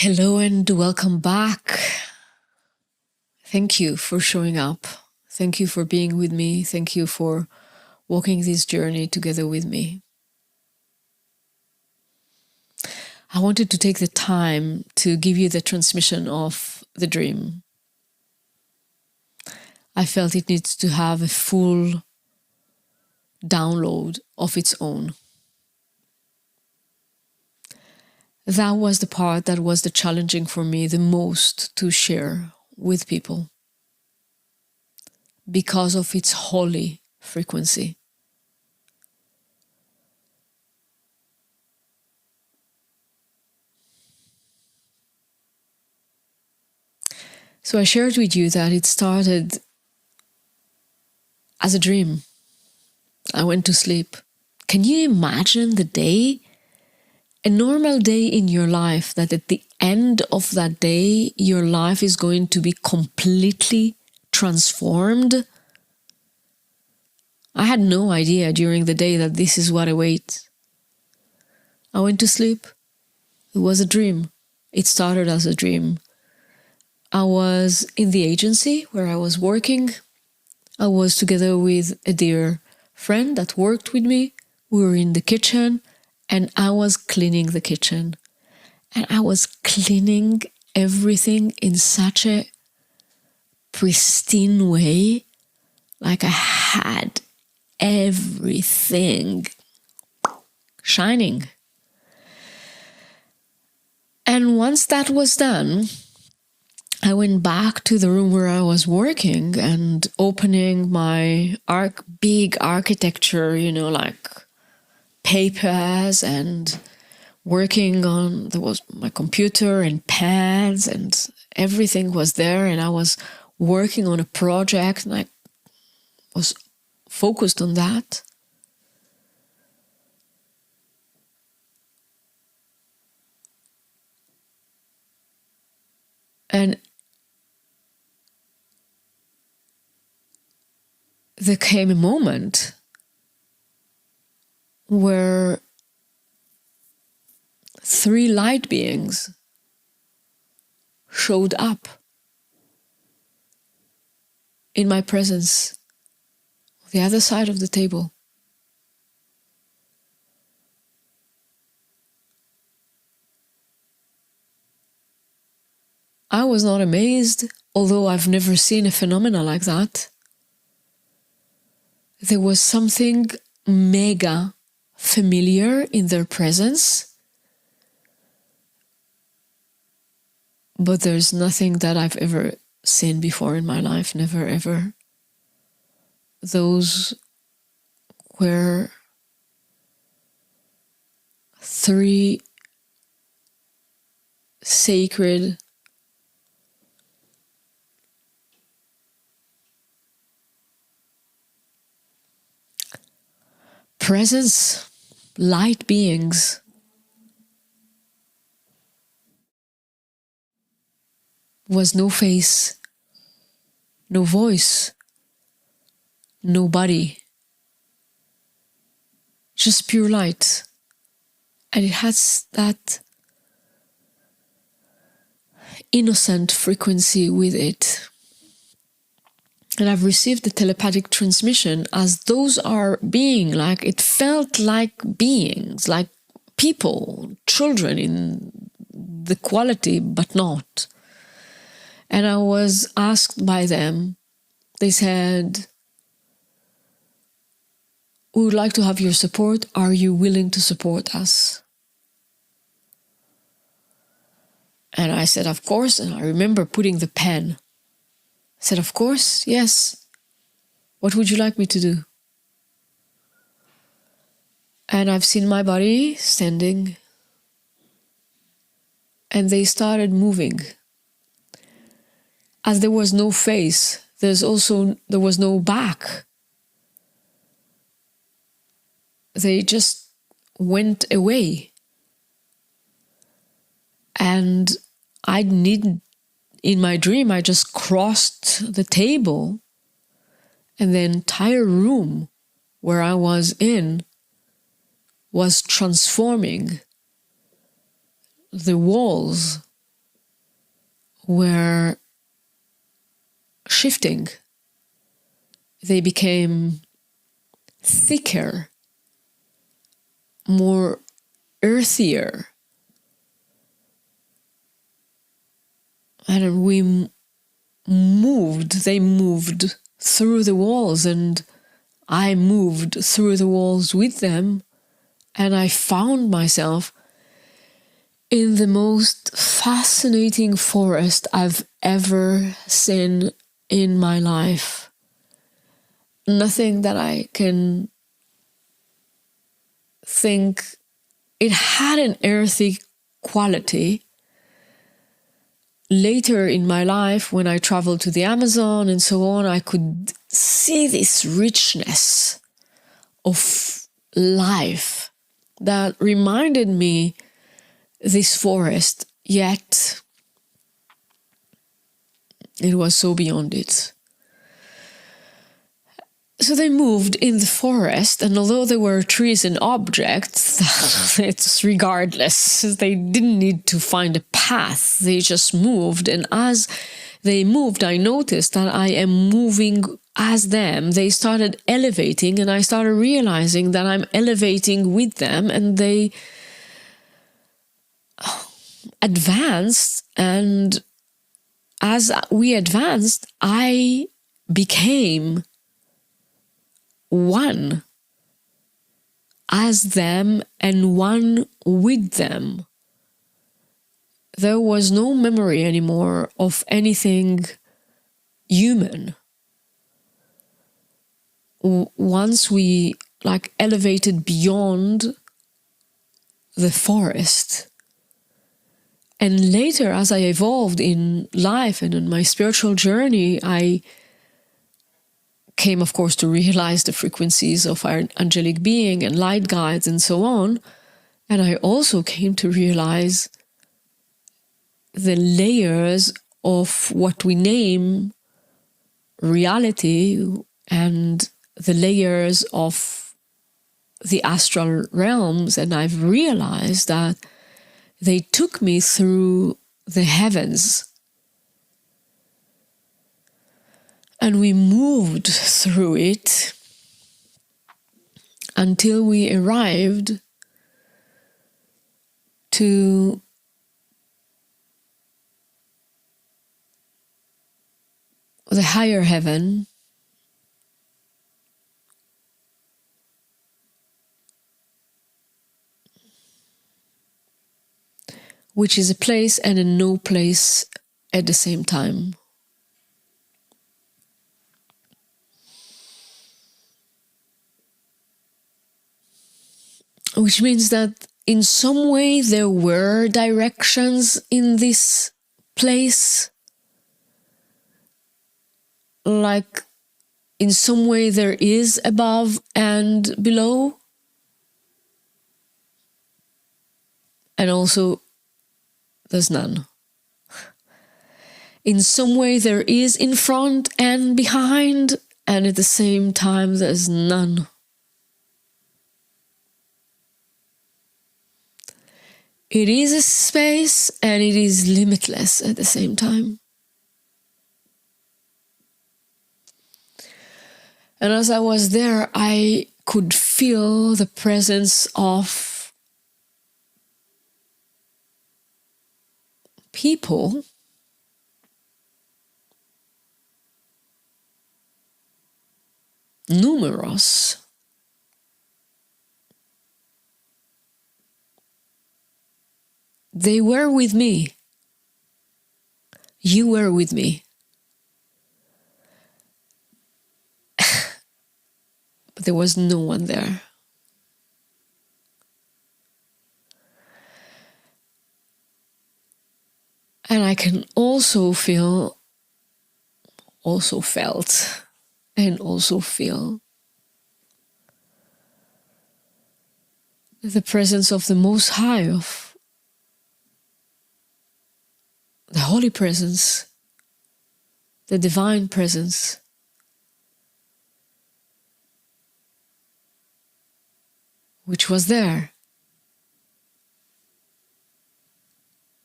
Hello and welcome back. Thank you for showing up. Thank you for being with me. Thank you for walking this journey together with me. I wanted to take the time to give you the transmission of the dream. I felt it needs to have a full download of its own. That was the part that was the challenging for me the most to share with people because of its holy frequency. So I shared with you that it started as a dream. I went to sleep. Can you imagine the day? A normal day in your life, that at the end of that day, your life is going to be completely transformed. I had no idea during the day that this is what awaits. I went to sleep. It was a dream. It started as a dream. I was in the agency where I was working. I was together with a dear friend that worked with me. We were in the kitchen and I was cleaning the kitchen. And I was cleaning everything in such a pristine way. Like I had everything shining. And once that was done, I went back to the room where I was working and opening my big architecture, like papers, and working on, there was my computer and pads and everything was there, and I was working on a project and I was focused on that. And there came a moment where 3 light beings showed up in my presence on the other side of the table. I was not amazed, although I've never seen a phenomena like that. There was something mega familiar in their presence, but there's nothing that I've ever seen before in my life, never ever. Those were 3 sacred presence, light beings. Was no face, no voice, no body, just pure light. And it has that innocent frequency with it. And I've received the telepathic transmission as those are being, like it felt like beings, like people, children in the quality, but not. And I was asked by them, they said, "We would like to have your support. Are you willing to support us?" And I said, "Of course." And I remember putting the pen. I said, "Of course, yes. What would you like me to do?" And I've seen my body standing. And they started moving. As there was no face, there was no back. They just went away. And in my dream, I just crossed the table, and the entire room where I was in was transforming. The walls were shifting. They became thicker, more earthier. And they moved through the walls, and I moved through the walls with them, and I found myself in the most fascinating forest I've ever seen in my life. Nothing that I can think. It had an earthy quality. Later in my life, when I traveled to the Amazon and so on, I could see this richness of life that reminded me this forest, yet it was so beyond it. So they moved in the forest, and although there were trees and objects, it's regardless. They didn't need to find a path. They just moved, and as they moved, I noticed that I am moving as them. They started elevating, and I started realizing that I'm elevating with them, and they advanced, and as we advanced, I became one as them and one with them. There was no memory anymore of anything human. Once we elevated beyond the forest, and later as I evolved in life and in my spiritual journey, I came, of course, to realize the frequencies of our angelic being and light guides and so on. And I also came to realize the layers of what we name reality and the layers of the astral realms. And I've realized that they took me through the heavens. And we moved through it until we arrived to the higher heaven, which is a place and a no place at the same time. Which means that in some way there were directions in this place. Like in some way there is above and below. And also there's none. In some way there is in front and behind, and at the same time there's none. It is a space and it is limitless at the same time. And as I was there, I could feel the presence of people numerous. They were with me. You were with me. But there was no one there. And I can also feel, also felt, and also feel the presence of the Most High, of the Holy Presence, the Divine Presence, which was there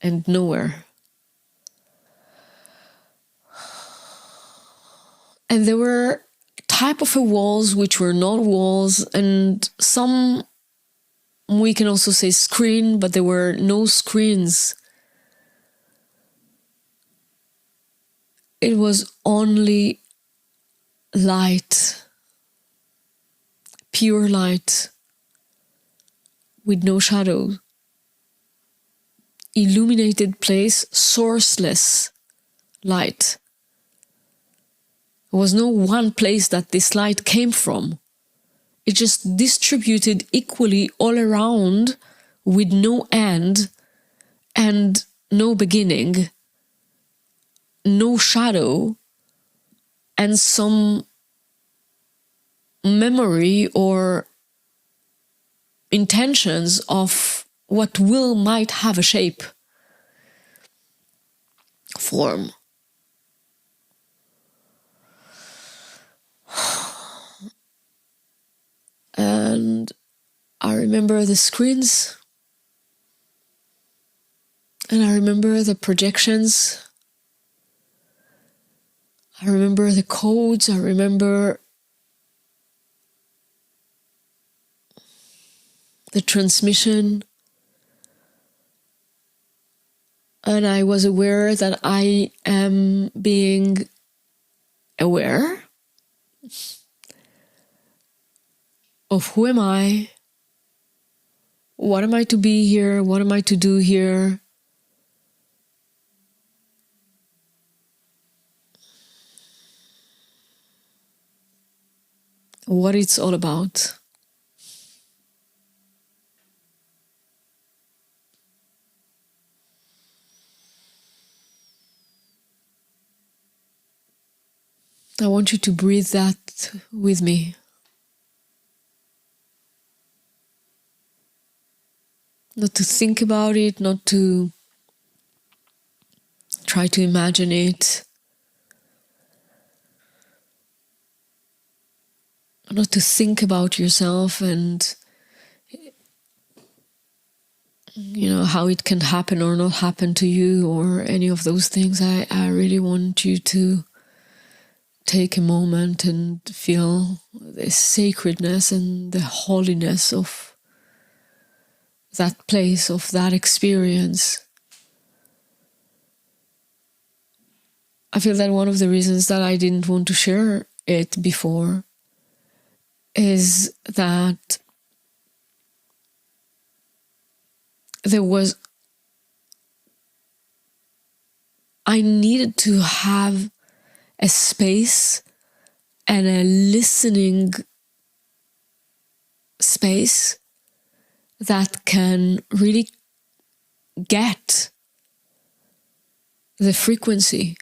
and nowhere. And there were type of walls which were not walls, and some we can also say screen, but there were no screens. It was only light, pure light, with no shadow. Illuminated place, sourceless light. There was no one place that this light came from. It just distributed equally all around with no end and no beginning, no shadow, and some memory or intentions of what will might have a shape, form. And I remember the screens, and I remember the projections, I remember the codes, I remember the transmission, and I was aware that I am being aware of who am I, what am I to be here, what am I to do here, what it's all about. I want you to breathe that with me. Not to think about it, not to try to imagine it, not to think about yourself and how it can happen or not happen to you or any of those things. I really want you to take a moment and feel the sacredness and the holiness of that place, of that experience. I feel that one of the reasons that I didn't want to share it before is that I needed to have a space and a listening space that can really get the frequency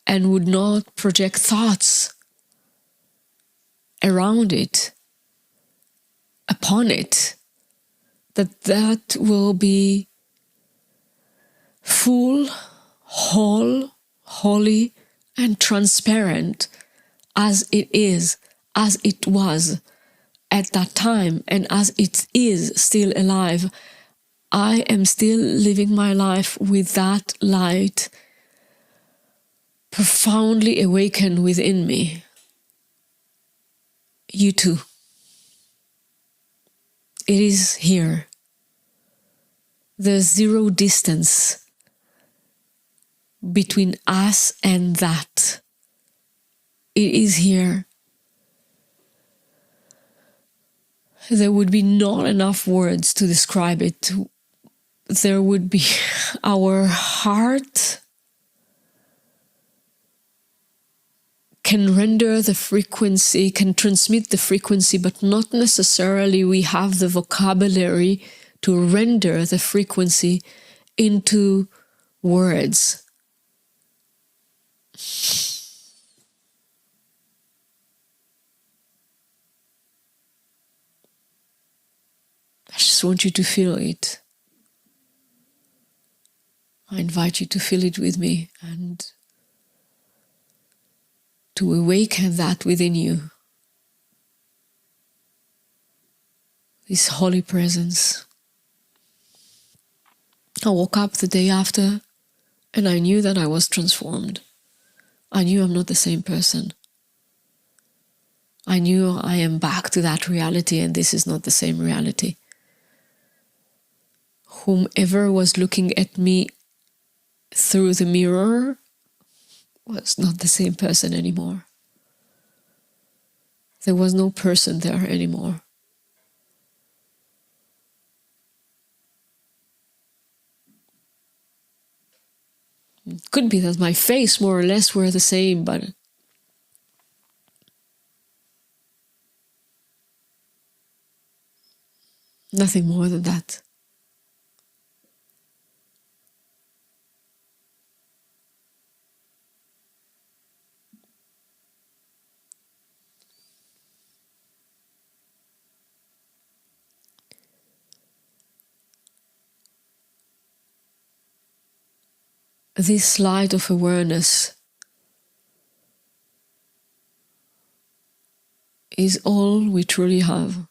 and would not project thoughts around it, upon it, that will be full, whole, holy, and transparent as it is, as it was at that time, and as it is still alive. I am still living my life with that light profoundly awakened within me. You too. It is here. There's zero distance between us and that. It is here. There would be not enough words to describe it. There would be our heart can render the frequency, can transmit the frequency, but not necessarily we have the vocabulary to render the frequency into words. I just want you to feel it. I invite you to feel it with me and to awaken that within you. This holy presence. I woke up the day after and I knew that I was transformed. I knew I'm not the same person. I knew I am back to that reality, and this is not the same reality. Whomever was looking at me through the mirror was not the same person anymore. There was no person there anymore. It could be that my face more or less were the same, but nothing more than that. This light of awareness is all we truly have.